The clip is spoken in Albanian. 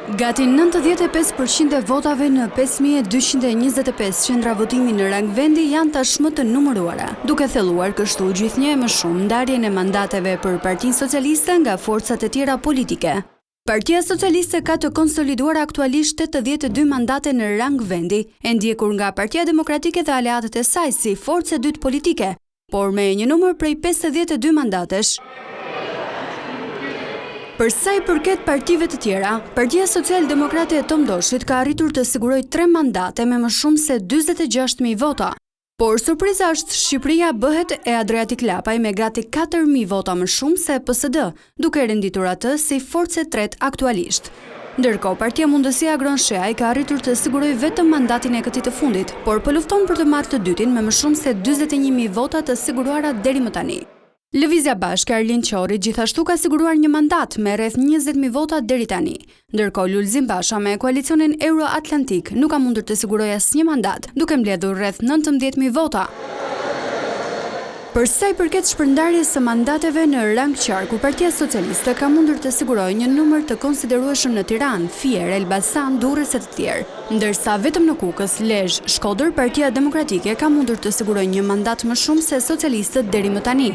Gati 95% e votave në 5225 qendra votimi në rang vendi janë tashmë të numëruara, duke thelluar kështu gjithnjë e më shumë ndarjen e mandateve për Partinë Socialiste nga forcat e tjera politike. Partia Socialiste ka të konsoliduar aktualisht 82 mandate në rang vendi, e ndjekur nga Partia Demokratike dhe aleatët e saj si forcë e dytë politike, por me një numër prej 52 mandatesh. Për sa i përket partive të tjera, Partia Social-Demokrate e Tom Doshit ka arritur të sigurojë 3 mandate me më shumë se 46.000 vota. Por surpriza është Shqipëria bëhet e Adriatik Lapaj me gati 4.000 vota më shumë se PSD, duke renditur atë si forcë e tretë aktualisht. Ndërkohë, Partia Mundësia Agron Sheaj ka arritur të sigurojë vetëm mandatin e këtij të fundit, por po lufton për të marrë të dytin me më shumë se 41.000 vota të siguruara deri më tani. Lëvizja Bashkë Arlind Qori gjithashtu ka siguruar një mandat me rreth 20.000 vota deri tani. Ndërkohë Lulzim Basha me koalicionin Euro-Atlantik nuk ka mundur të sigurojë asnjë mandat, duke mbledhur rreth 19.000 vota. Për sa i përket shpërndarjes së mandateve në rang qarku, Partia Socialiste ka mundur të sigurojë një numër të konsiderueshëm në Tiranë, Fier, Elbasan, Durrës e të tjerë, ndërsa vetëm në Kukës, Lezhë, Shkodër, Partia Demokratike ka mundur të sigurojë një mandat më shumë se socialistët deri më tani.